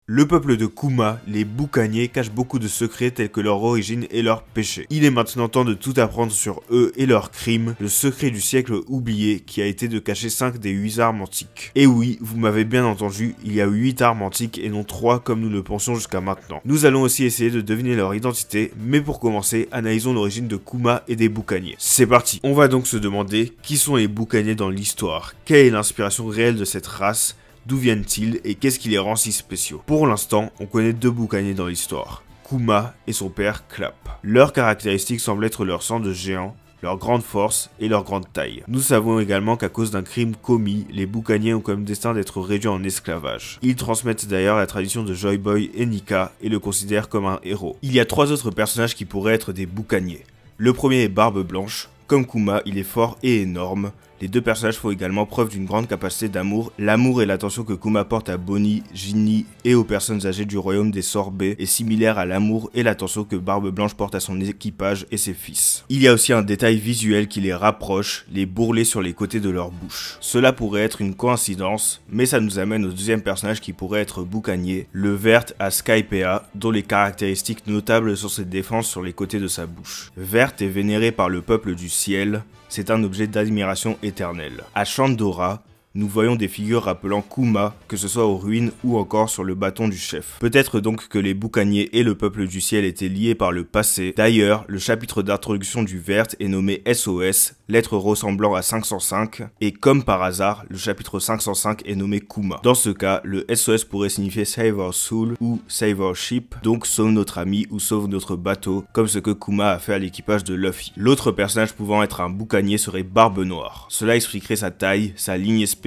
Le peuple de Kuma, les boucaniers, cachent beaucoup de secrets tels que leur origine et leurs péchés. Il est maintenant temps de tout apprendre sur eux et leurs crimes, le secret du siècle oublié qui a été de cacher 5 des 8 armes antiques. Et oui, vous m'avez bien entendu, il y a 8 armes antiques et non 3 comme nous le pensions jusqu'à maintenant. Nous allons aussi essayer de deviner leur identité, mais pour commencer, analysons l'origine de Kuma et des boucaniers. C'est parti. On va donc se demander qui sont les boucaniers dans l'histoire, quelle est l'inspiration réelle de cette race, d'où viennent-ils et qu'est-ce qui les rend si spéciaux? Pour l'instant, on connaît 2 boucaniers dans l'histoire, Kuma et son père Clap. Leurs caractéristiques semblent être leur sang de géant, leur grande force et leur grande taille. Nous savons également qu'à cause d'un crime commis, les boucaniers ont comme destin d'être réduits en esclavage. Ils transmettent d'ailleurs la tradition de Joy Boy et Nika et le considèrent comme un héros. Il y a 3 autres personnages qui pourraient être des boucaniers. Le premier est Barbe Blanche. Comme Kuma, il est fort et énorme. Les 2 personnages font également preuve d'une grande capacité d'amour. L'amour et l'attention que Kuma porte à Bonnie, Ginny et aux personnes âgées du royaume des Sorbets est similaire à l'amour et l'attention que Barbe Blanche porte à son équipage et ses fils. Il y a aussi un détail visuel qui les rapproche, les bourrelets sur les côtés de leur bouche. Cela pourrait être une coïncidence, mais ça nous amène au deuxième personnage qui pourrait être boucanier, le Vert à Skypea, dont les caractéristiques notables sont ses défenses sur les côtés de sa bouche. Vert est vénéré par le peuple du ciel. C'est un objet d'admiration éternelle. À Chandora, nous voyons des figures rappelant Kuma, que ce soit aux ruines ou encore sur le bâton du chef. Peut-être donc que les boucaniers et le peuple du ciel étaient liés par le passé. D'ailleurs, le chapitre d'introduction du Vert est nommé SOS, lettre ressemblant à 505, et comme par hasard, le chapitre 505 est nommé Kuma. Dans ce cas, le SOS pourrait signifier Save Our Soul ou Save Our Ship, donc sauve notre ami ou sauve notre bateau, comme ce que Kuma a fait à l'équipage de Luffy. L'autre personnage pouvant être un boucanier serait Barbe Noire. Cela expliquerait sa taille, sa ligne spéciale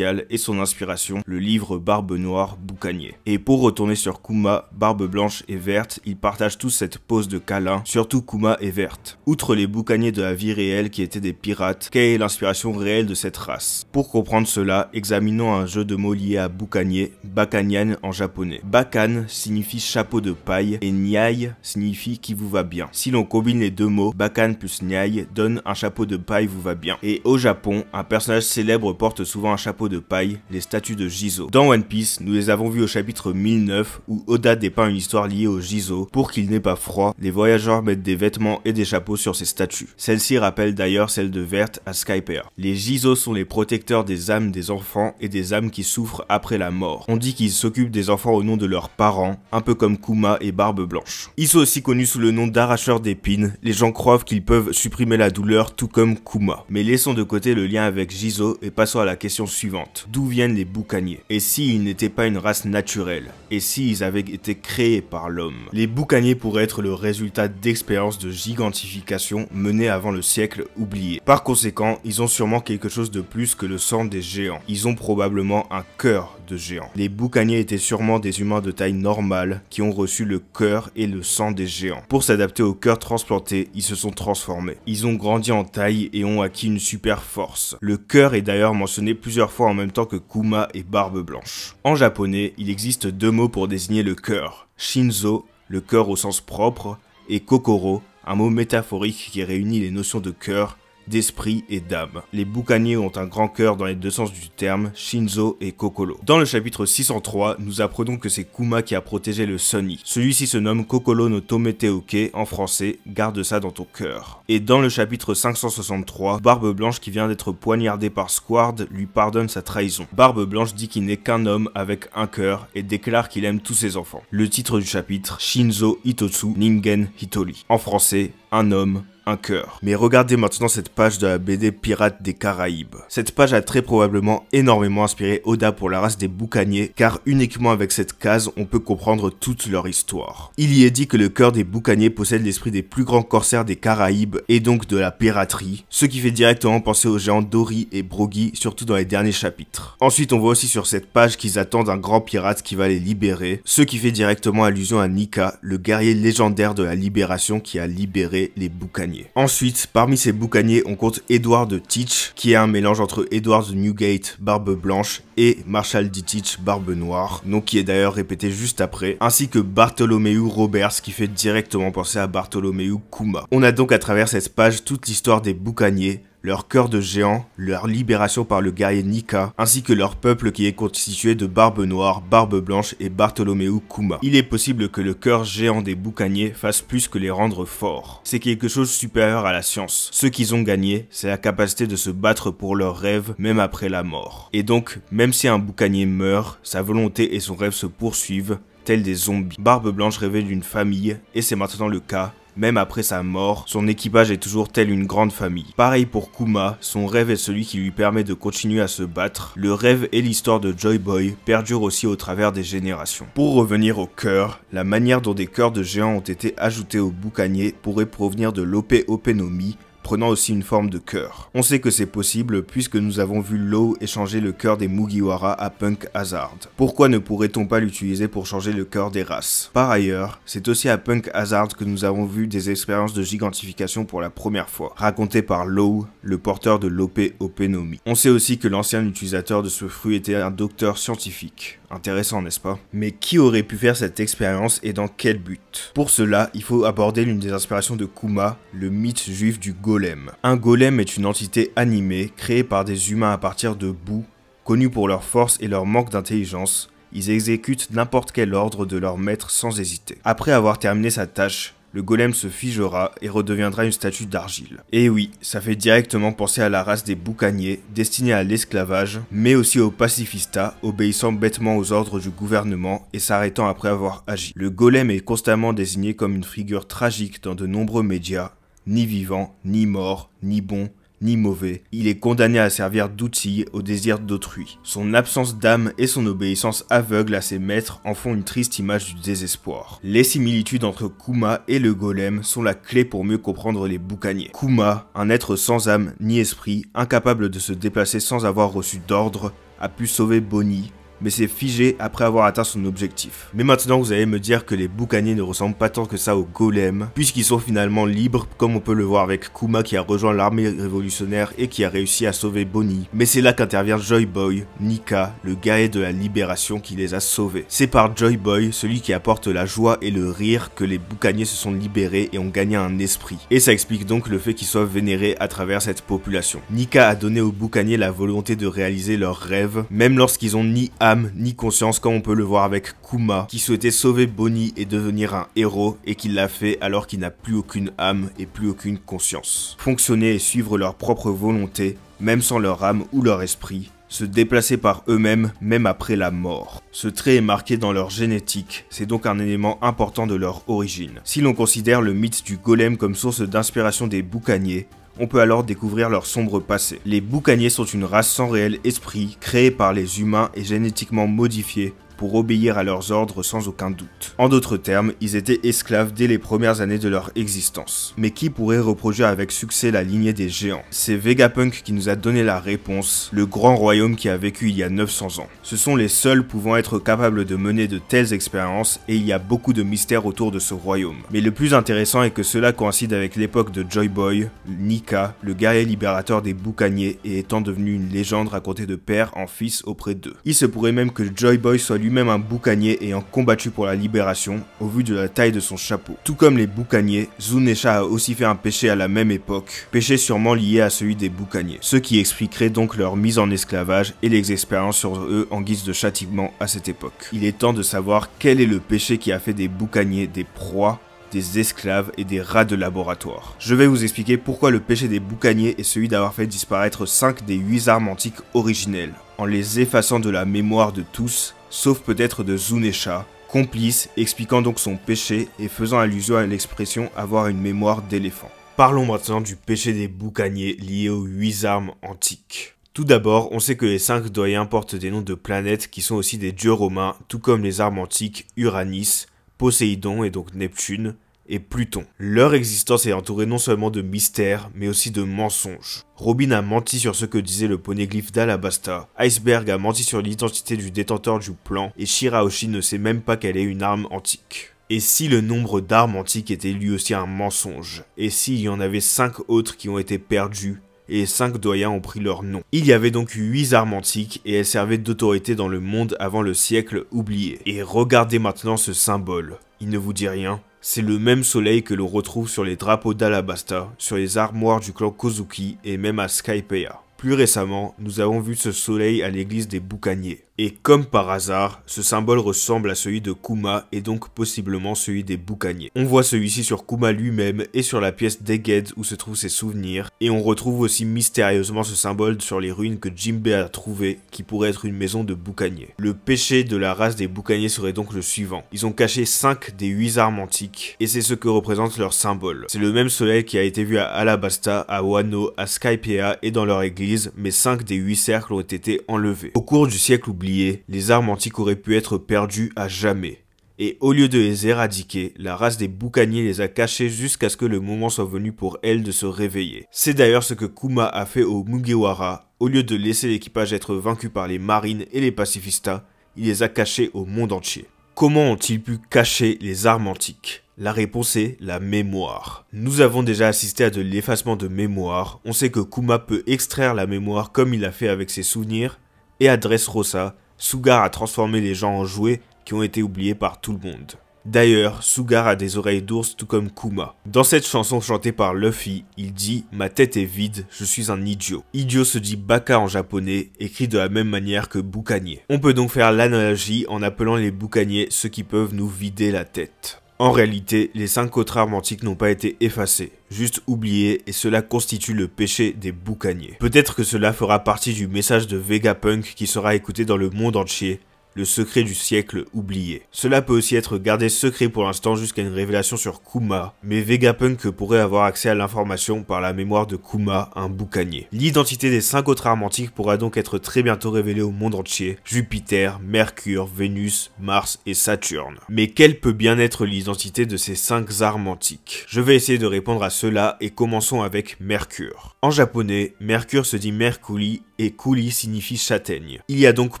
et son inspiration, le livre Barbe Noire Boucanier. Et pour retourner sur Kuma, Barbe Blanche et Verte, ils partagent tous cette pose de câlin, surtout Kuma et Verte. Outre les boucaniers de la vie réelle qui étaient des pirates, quelle est l'inspiration réelle de cette race? Pour comprendre cela, examinons un jeu de mots lié à boucanier, Bakanyan en japonais. Bakan signifie chapeau de paille et Nyai signifie qui vous va bien. Si l'on combine les 2 mots, Bakan plus Nyai donne un chapeau de paille vous va bien. Et au Japon, un personnage célèbre porte souvent un chapeau de paille, les statues de Jizo. Dans One Piece, nous les avons vus au chapitre 1009 où Oda dépeint une histoire liée au Jizo. Pour qu'il n'ait pas froid, les voyageurs mettent des vêtements et des chapeaux sur ces statues. Celle-ci rappelle d'ailleurs celle de Verte à Skypea. Les Jizo sont les protecteurs des âmes des enfants et des âmes qui souffrent après la mort. On dit qu'ils s'occupent des enfants au nom de leurs parents, un peu comme Kuma et Barbe Blanche. Ils sont aussi connus sous le nom d'arracheurs d'épines. Les gens croient qu'ils peuvent supprimer la douleur tout comme Kuma. Mais laissons de côté le lien avec Jizo et passons à la question suivante. D'où viennent les boucaniers? Et s'ils n'étaient pas une race naturelle? Et s'ils avaient été créés par l'homme? Les boucaniers pourraient être le résultat d'expériences de gigantification menées avant le siècle oublié. Par conséquent, ils ont sûrement quelque chose de plus que le sang des géants. Ils ont probablement un cœur de géant. Les boucaniers étaient sûrement des humains de taille normale qui ont reçu le cœur et le sang des géants. Pour s'adapter au cœur transplanté, ils se sont transformés. Ils ont grandi en taille et ont acquis une super force. Le cœur est d'ailleurs mentionné plusieurs fois en même temps que Kuma et Barbe Blanche. En japonais, il existe 2 mots pour désigner le cœur. Shinzo, le cœur au sens propre, et Kokoro, un mot métaphorique qui réunit les notions de cœur, d'esprit et d'âme. Les boucaniers ont un grand cœur dans les 2 sens du terme, Shinzo et Kokoro. Dans le chapitre 603, nous apprenons que c'est Kuma qui a protégé le Sunny. Celui-ci se nomme Kokoro no Tometeoke, en français, garde ça dans ton cœur. Et dans le chapitre 563, Barbe Blanche qui vient d'être poignardée par Squard lui pardonne sa trahison. Barbe Blanche dit qu'il n'est qu'un homme avec un cœur et déclare qu'il aime tous ses enfants. Le titre du chapitre, Shinzo Hitotsu Ningen Hitori. En français, un homme, un cœur. Mais regardez maintenant cette page de la BD Pirates des Caraïbes. Cette page a très probablement énormément inspiré Oda pour la race des boucaniers, car uniquement avec cette case, on peut comprendre toute leur histoire. Il y est dit que le cœur des boucaniers possède l'esprit des plus grands corsaires des Caraïbes et donc de la piraterie, ce qui fait directement penser aux géants Dory et Brogy, surtout dans les derniers chapitres. Ensuite, on voit aussi sur cette page qu'ils attendent un grand pirate qui va les libérer, ce qui fait directement allusion à Nika, le guerrier légendaire de la libération qui a libéré les boucaniers. Ensuite, parmi ces boucaniers, on compte Edward de Teach, qui est un mélange entre Edward de Newgate, Barbe Blanche, et Marshall D. Teach, Barbe Noire, nom qui est d'ailleurs répété juste après, ainsi que Bartholomew Roberts, qui fait directement penser à Bartholomew Kuma. On a donc à travers cette page toute l'histoire des boucaniers, leur cœur de géant, leur libération par le guerrier Nika, ainsi que leur peuple qui est constitué de Barbe Noire, Barbe Blanche et Bartholomew Kuma. Il est possible que le cœur géant des boucaniers fasse plus que les rendre forts. C'est quelque chose supérieur à la science. Ce qu'ils ont gagné, c'est la capacité de se battre pour leurs rêves, même après la mort. Et donc, même si un boucanier meurt, sa volonté et son rêve se poursuivent, tels des zombies. Barbe Blanche rêvait d'une famille, et c'est maintenant le cas. Même après sa mort, son équipage est toujours tel une grande famille. Pareil pour Kuma, son rêve est celui qui lui permet de continuer à se battre. Le rêve et l'histoire de Joy Boy perdurent aussi au travers des générations. Pour revenir au cœur, la manière dont des cœurs de géants ont été ajoutés aux boucaniers pourrait provenir de l'Ope Ope no Mi, prenant aussi une forme de cœur. On sait que c'est possible puisque nous avons vu Law échanger le cœur des Mugiwara à Punk Hazard. Pourquoi ne pourrait-on pas l'utiliser pour changer le cœur des races? Par ailleurs, c'est aussi à Punk Hazard que nous avons vu des expériences de gigantification pour la première fois, racontées par Law, le porteur de l'Ope Ope no Mi. On sait aussi que l'ancien utilisateur de ce fruit était un docteur scientifique. Intéressant, n'est-ce pas? Mais qui aurait pu faire cette expérience et dans quel but? Pour cela, il faut aborder l'une des inspirations de Kuma, le mythe juif du golem. Un golem est une entité animée créée par des humains à partir de boue, connus pour leur force et leur manque d'intelligence. Ils exécutent n'importe quel ordre de leur maître sans hésiter. Après avoir terminé sa tâche, le golem se figera et redeviendra une statue d'argile. Et oui, ça fait directement penser à la race des boucaniers, destinés à l'esclavage, mais aussi aux pacifistas, obéissant bêtement aux ordres du gouvernement et s'arrêtant après avoir agi. Le golem est constamment désigné comme une figure tragique dans de nombreux médias, ni vivant, ni mort, ni bon, ni mauvais, il est condamné à servir d'outil au désir d'autrui. Son absence d'âme et son obéissance aveugle à ses maîtres en font une triste image du désespoir. Les similitudes entre Kuma et le golem sont la clé pour mieux comprendre les boucaniers. Kuma, un être sans âme ni esprit, incapable de se déplacer sans avoir reçu d'ordre, a pu sauver Bonnie, mais s'est figé après avoir atteint son objectif. Mais maintenant vous allez me dire que les boucaniers ne ressemblent pas tant que ça aux golems, puisqu'ils sont finalement libres, comme on peut le voir avec Kuma qui a rejoint l'armée révolutionnaire et qui a réussi à sauver Bonnie. Mais c'est là qu'intervient Joy Boy, Nika, le guerrier de la libération qui les a sauvés. C'est par Joy Boy, celui qui apporte la joie et le rire, que les boucaniers se sont libérés et ont gagné un esprit. Et ça explique donc le fait qu'ils soient vénérés à travers cette population. Nika a donné aux boucaniers la volonté de réaliser leurs rêves, même lorsqu'ils ont ni âme ni conscience, comme on peut le voir avec Kuma, qui souhaitait sauver Bonnie et devenir un héros, et qui l'a fait alors qu'il n'a plus aucune âme et plus aucune conscience. Fonctionner et suivre leur propre volonté, même sans leur âme ou leur esprit, se déplacer par eux-mêmes, même après la mort. Ce trait est marqué dans leur génétique, c'est donc un élément important de leur origine. Si l'on considère le mythe du golem comme source d'inspiration des boucaniers, on peut alors découvrir leur sombre passé. Les boucaniers sont une race sans réel esprit, créée par les humains et génétiquement modifiée pour obéir à leurs ordres sans aucun doute. En d'autres termes, ils étaient esclaves dès les premières années de leur existence. Mais qui pourrait reproduire avec succès la lignée des géants? C'est Vegapunk qui nous a donné la réponse, le grand royaume qui a vécu il y a 900 ans. Ce sont les seuls pouvant être capables de mener de telles expériences et il y a beaucoup de mystères autour de ce royaume. Mais le plus intéressant est que cela coïncide avec l'époque de Joy Boy, Nika, le guerrier libérateur des boucaniers et étant devenu une légende racontée de père en fils auprès d'eux. Il se pourrait même que Joy Boy soit lui-même un boucanier ayant combattu pour la libération au vu de la taille de son chapeau. Tout comme les boucaniers, Zunesha a aussi fait un péché à la même époque, péché sûrement lié à celui des boucaniers, ce qui expliquerait donc leur mise en esclavage et les expériences sur eux en guise de châtiment à cette époque. Il est temps de savoir quel est le péché qui a fait des boucaniers des proies, des esclaves et des rats de laboratoire. Je vais vous expliquer pourquoi le péché des boucaniers est celui d'avoir fait disparaître 5 des 8 armes antiques originelles, en les effaçant de la mémoire de tous, sauf peut-être de Zunesha, complice, expliquant donc son péché et faisant allusion à l'expression avoir une mémoire d'éléphant. Parlons maintenant du péché des boucaniers lié aux 8 armes antiques. Tout d'abord, on sait que les 5 doyens portent des noms de planètes qui sont aussi des dieux romains, tout comme les armes antiques Uranus, Poséidon et donc Neptune, et Pluton. Leur existence est entourée non seulement de mystères, mais aussi de mensonges. Robin a menti sur ce que disait le poneglyphe d'Alabasta, Iceberg a menti sur l'identité du détenteur du plan, et Shirahoshi ne sait même pas qu'elle est une arme antique. Et si le nombre d'armes antiques était lui aussi un mensonge? Et s'il y en avait 5 autres qui ont été perdues et 5 doyens ont pris leur nom? Il y avait donc 8 armes antiques et elles servaient d'autorité dans le monde avant le siècle oublié. Et regardez maintenant ce symbole. Il ne vous dit rien? C'est le même soleil que l'on retrouve sur les drapeaux d'Alabasta, sur les armoires du clan Kozuki et même à Skypiea. Plus récemment, nous avons vu ce soleil à l'église des Boucaniers. Et comme par hasard, ce symbole ressemble à celui de Kuma et donc possiblement celui des Boucaniers. On voit celui-ci sur Kuma lui-même et sur la pièce d'Eged où se trouvent ses souvenirs. Et on retrouve aussi mystérieusement ce symbole sur les ruines que Jinbei a trouvées, qui pourrait être une maison de Boucaniers. Le péché de la race des Boucaniers serait donc le suivant. Ils ont caché 5 des 8 armes antiques, et c'est ce que représente leur symbole. C'est le même soleil qui a été vu à Alabasta, à Wano, à Skypiea et dans leur église, mais 5 des 8 cercles ont été enlevés. Au cours du siècle oublié, les armes antiques auraient pu être perdues à jamais. Et au lieu de les éradiquer, la race des Boucaniers les a cachées jusqu'à ce que le moment soit venu pour elles de se réveiller. C'est d'ailleurs ce que Kuma a fait au Mugiwara. Au lieu de laisser l'équipage être vaincu par les marines et les pacifistas, il les a cachés au monde entier. Comment ont-ils pu cacher les armes antiques ? La réponse est la mémoire. Nous avons déjà assisté à de l'effacement de mémoire. On sait que Kuma peut extraire la mémoire comme il l'a fait avec ses souvenirs. Et à Dressrosa, Sugar a transformé les gens en jouets qui ont été oubliés par tout le monde. D'ailleurs, Sugar a des oreilles d'ours tout comme Kuma. Dans cette chanson chantée par Luffy, il dit « Ma tête est vide, je suis un idiot ». Idiot se dit baka en japonais, écrit de la même manière que boucanier. On peut donc faire l'analogie en appelant les boucaniers ceux qui peuvent nous vider la tête. En réalité, les 5 autres armes antiques n'ont pas été effacées, juste oubliées, et cela constitue le péché des boucaniers. Peut-être que cela fera partie du message de Vegapunk qui sera écouté dans le monde entier, le secret du siècle oublié. Cela peut aussi être gardé secret pour l'instant jusqu'à une révélation sur Kuma, mais Vegapunk pourrait avoir accès à l'information par la mémoire de Kuma, un boucanier. L'identité des 5 autres armes antiques pourra donc être très bientôt révélée au monde entier, Jupiter, Mercure, Vénus, Mars et Saturne. Mais quelle peut bien être l'identité de ces 5 armes antiques? Je vais essayer de répondre à cela et commençons avec Mercure. En japonais, Mercure se dit Merkuli et Kuli signifie châtaigne. Il y a donc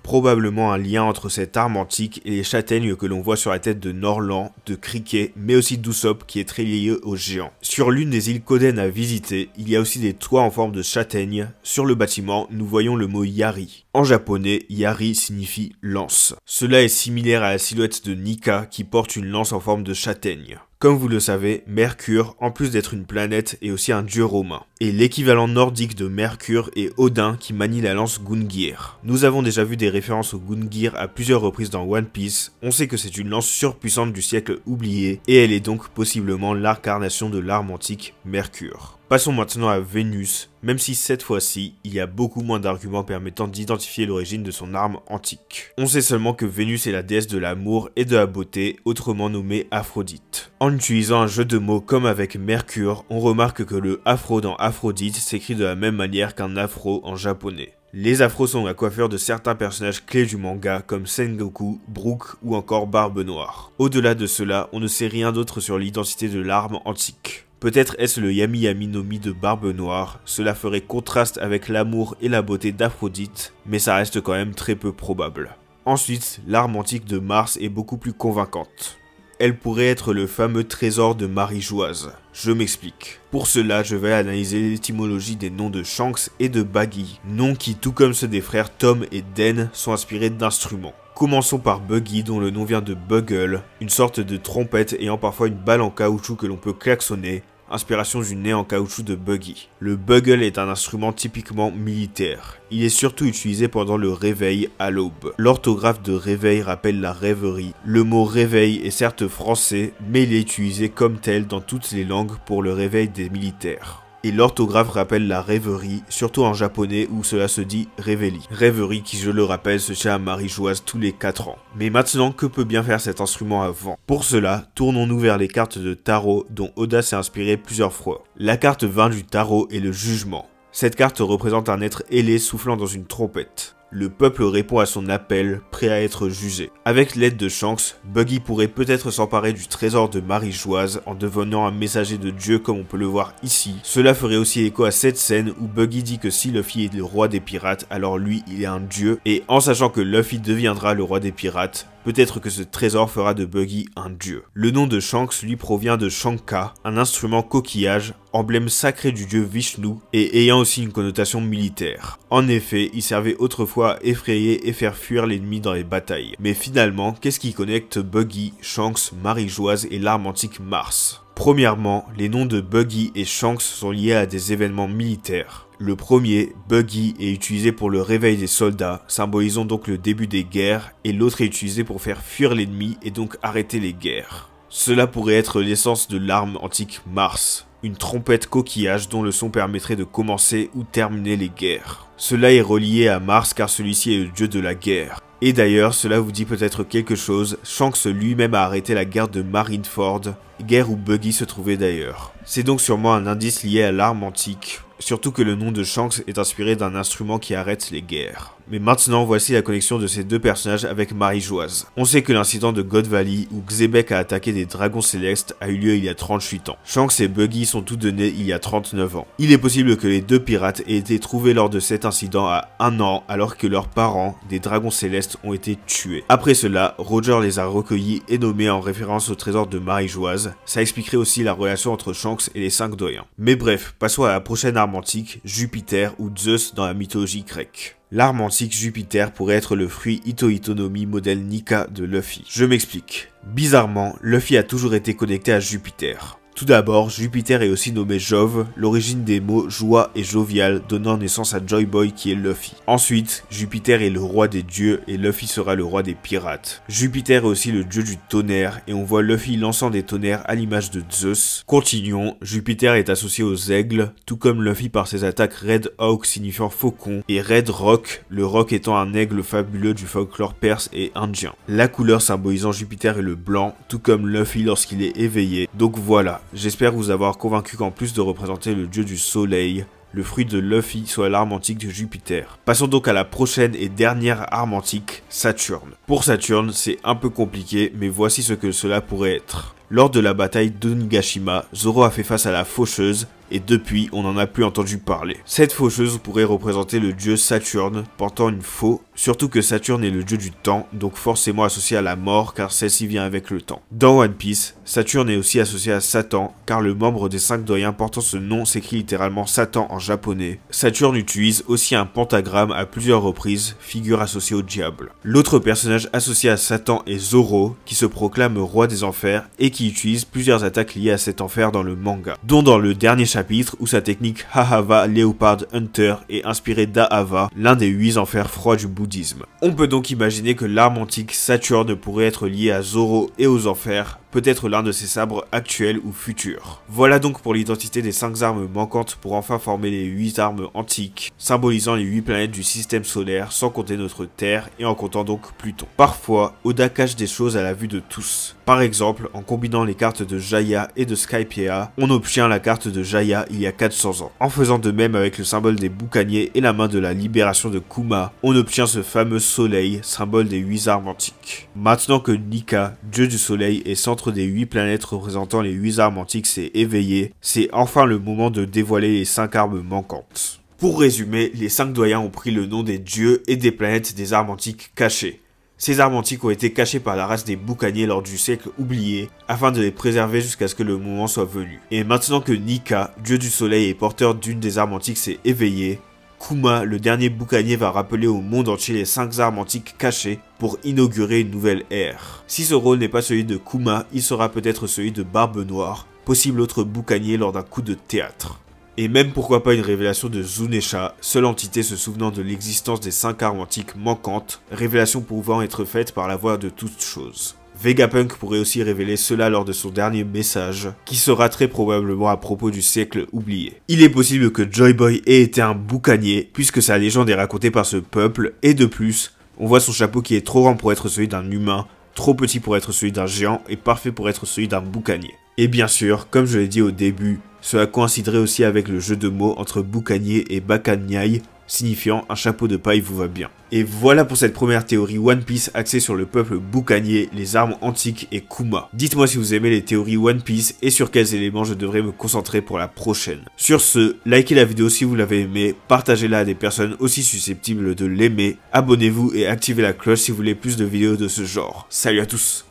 probablement un lien entre cette arme antique et les châtaignes que l'on voit sur la tête de Norland, de Cricket, mais aussi d'Usopp qui est très lié aux géants. Sur l'une des îles Koden à visiter, il y a aussi des toits en forme de châtaigne. Sur le bâtiment, nous voyons le mot Yari. En japonais, Yari signifie lance. Cela est similaire à la silhouette de Nika qui porte une lance en forme de châtaigne. Comme vous le savez, Mercure, en plus d'être une planète, est aussi un dieu romain. Et l'équivalent nordique de Mercure est Odin qui manie la lance Gungnir. Nous avons déjà vu des références au Gungnir à plusieurs reprises dans One Piece. On sait que c'est une lance surpuissante du siècle oublié, et elle est donc possiblement l'incarnation de l'arme antique Mercure. Passons maintenant à Vénus, même si cette fois-ci, il y a beaucoup moins d'arguments permettant d'identifier l'origine de son arme antique. On sait seulement que Vénus est la déesse de l'amour et de la beauté, autrement nommée Aphrodite. En utilisant un jeu de mots comme avec Mercure, on remarque que le afro dans Aphrodite s'écrit de la même manière qu'un afro en japonais. Les afros sont la coiffure de certains personnages clés du manga comme Sengoku, Brook ou encore Barbe Noire. Au-delà de cela, on ne sait rien d'autre sur l'identité de l'arme antique. Peut-être est-ce le Yami Yami no Mi de Barbe Noire, cela ferait contraste avec l'amour et la beauté d'Aphrodite, mais ça reste quand même très peu probable. Ensuite, l'arme antique de Mars est beaucoup plus convaincante. Elle pourrait être le fameux trésor de Marie-Joise. Je m'explique. Pour cela, je vais analyser l'étymologie des noms de Shanks et de Baggy, noms qui, tout comme ceux des frères Tom et Den, sont inspirés d'instruments. Commençons par Buggy dont le nom vient de Bugle, une sorte de trompette ayant parfois une balle en caoutchouc que l'on peut klaxonner, inspiration du nez en caoutchouc de Buggy. Le bugle est un instrument typiquement militaire. Il est surtout utilisé pendant le réveil à l'aube. L'orthographe de réveil rappelle la rêverie. Le mot réveil est certes français, mais il est utilisé comme tel dans toutes les langues pour le réveil des militaires. Et l'orthographe rappelle la rêverie, surtout en japonais où cela se dit réveille. Rêverie qui, je le rappelle, se tient à Marie-Joise tous les 4 ans. Mais maintenant, que peut bien faire cet instrument à vent? Pour cela, tournons-nous vers les cartes de tarot dont Oda s'est inspiré plusieurs fois. La carte 20 du tarot est le jugement. Cette carte représente un être ailé soufflant dans une trompette. Le peuple répond à son appel, prêt à être jugé. Avec l'aide de Shanks, Buggy pourrait peut-être s'emparer du trésor de Marie-Joise en devenant un messager de Dieu comme on peut le voir ici. Cela ferait aussi écho à cette scène où Buggy dit que si Luffy est le roi des pirates, alors lui il est un dieu, et en sachant que Luffy deviendra le roi des pirates, peut-être que ce trésor fera de Buggy un dieu. Le nom de Shanks lui provient de Shanka, un instrument coquillage, emblème sacré du dieu Vishnu et ayant aussi une connotation militaire. En effet, il servait autrefois à effrayer et faire fuir l'ennemi dans les batailles. Mais finalement, qu'est-ce qui connecte Buggy, Shanks, Marie-Joise et l'arme antique Mars? Premièrement, les noms de Buggy et Shanks sont liés à des événements militaires. Le premier, Buggy, est utilisé pour le réveil des soldats, symbolisant donc le début des guerres, et l'autre est utilisé pour faire fuir l'ennemi et donc arrêter les guerres. Cela pourrait être l'essence de l'arme antique Mars, une trompette coquillage dont le son permettrait de commencer ou terminer les guerres. Cela est relié à Mars car celui-ci est le dieu de la guerre. Et d'ailleurs, cela vous dit peut-être quelque chose, Shanks lui-même a arrêté la guerre de Marineford, guerre où Buggy se trouvait d'ailleurs. C'est donc sûrement un indice lié à l'arme antique, surtout que le nom de Shanks est inspiré d'un instrument qui arrête les guerres. Mais maintenant, voici la connexion de ces deux personnages avec Marie-Joise. On sait que l'incident de God Valley, où Xebec a attaqué des dragons célestes, a eu lieu il y a 38 ans. Shanks et Buggy sont tous deux nés il y a 39 ans. Il est possible que les deux pirates aient été trouvés lors de cet incident à 1 an, alors que leurs parents, des dragons célestes, ont été tués. Après cela, Roger les a recueillis et nommés en référence au trésor de Marie-Joise. Ça expliquerait aussi la relation entre Shanks et les 5 doyens. Mais bref, passons à la prochaine arme antique, Jupiter ou Zeus dans la mythologie grecque. L'arme antique Jupiter pourrait être le fruit Ito Itonomi modèle Nika de Luffy. Je m'explique. Bizarrement, Luffy a toujours été connecté à Jupiter. Tout d'abord, Jupiter est aussi nommé Jove, l'origine des mots joie et jovial donnant naissance à Joy Boy qui est Luffy. Ensuite, Jupiter est le roi des dieux et Luffy sera le roi des pirates. Jupiter est aussi le dieu du tonnerre et on voit Luffy lançant des tonnerres à l'image de Zeus. Continuons, Jupiter est associé aux aigles, tout comme Luffy par ses attaques Red Hawk signifiant faucon et Red Rock, le roc étant un aigle fabuleux du folklore perse et indien. La couleur symbolisant Jupiter est le blanc, tout comme Luffy lorsqu'il est éveillé. Donc voilà. J'espère vous avoir convaincu qu'en plus de représenter le dieu du soleil, le fruit de Luffy soit l'arme antique de Jupiter. Passons donc à la prochaine et dernière arme antique, Saturne. Pour Saturne, c'est un peu compliqué, mais voici ce que cela pourrait être. Lors de la bataille d'Onigashima, Zoro a fait face à la faucheuse, et depuis, on n'en a plus entendu parler. Cette faucheuse pourrait représenter le dieu Saturne, portant une faux, surtout que Saturne est le dieu du temps, donc forcément associé à la mort, car celle-ci vient avec le temps. Dans One Piece, Saturne est aussi associé à Satan, car le membre des 5 doyens portant ce nom s'écrit littéralement Satan en japonais. Saturne utilise aussi un pentagramme à plusieurs reprises, figure associée au diable. L'autre personnage associé à Satan est Zoro, qui se proclame roi des enfers, et qui utilise plusieurs attaques liées à cet enfer dans le manga, dont dans le dernier chapitre où sa technique Hahava Leopard Hunter est inspirée d'Ahava, l'un des 8 enfers froids du bouddhisme. On peut donc imaginer que l'arme antique Saturne pourrait être liée à Zoro et aux enfers, peut-être l'un de ses sabres actuels ou futurs. Voilà donc pour l'identité des 5 armes manquantes pour enfin former les 8 armes antiques, symbolisant les 8 planètes du système solaire sans compter notre Terre et en comptant donc Pluton. Parfois, Oda cache des choses à la vue de tous. Par exemple, en combinant les cartes de Jaya et de Skypiea, on obtient la carte de Jaya il y a 400 ans. En faisant de même avec le symbole des boucaniers et la main de la libération de Kuma, on obtient ce fameux soleil, symbole des 8 armes antiques. Maintenant que Nika, dieu du soleil et centre des 8 planètes représentant les 8 armes antiques s'est éveillé, c'est enfin le moment de dévoiler les 5 armes manquantes. Pour résumer, les 5 doyens ont pris le nom des dieux et des planètes des armes antiques cachées. Ces armes antiques ont été cachées par la race des boucaniers lors du siècle oublié, afin de les préserver jusqu'à ce que le moment soit venu. Et maintenant que Nika, dieu du soleil et porteur d'une des armes antiques s'est éveillé, Kuma, le dernier boucanier, va rappeler au monde entier les 5 armes antiques cachées pour inaugurer une nouvelle ère. Si ce rôle n'est pas celui de Kuma, il sera peut-être celui de Barbe Noire, possible autre boucanier lors d'un coup de théâtre. Et même pourquoi pas une révélation de Zunesha, seule entité se souvenant de l'existence des 5 armes antiques manquantes, révélation pouvant être faite par la voix de toutes choses. Vegapunk pourrait aussi révéler cela lors de son dernier message, qui sera très probablement à propos du siècle oublié. Il est possible que Joy Boy ait été un boucanier, puisque sa légende est racontée par ce peuple, et de plus, on voit son chapeau qui est trop grand pour être celui d'un humain, trop petit pour être celui d'un géant, et parfait pour être celui d'un boucanier. Et bien sûr, comme je l'ai dit au début, cela coïnciderait aussi avec le jeu de mots entre boucanier et bakanyai, signifiant un chapeau de paille vous va bien. Et voilà pour cette première théorie One Piece axée sur le peuple boucanier, les armes antiques et Kuma. Dites-moi si vous aimez les théories One Piece et sur quels éléments je devrais me concentrer pour la prochaine. Sur ce, likez la vidéo si vous l'avez aimé, partagez-la à des personnes aussi susceptibles de l'aimer, abonnez-vous et activez la cloche si vous voulez plus de vidéos de ce genre. Salut à tous!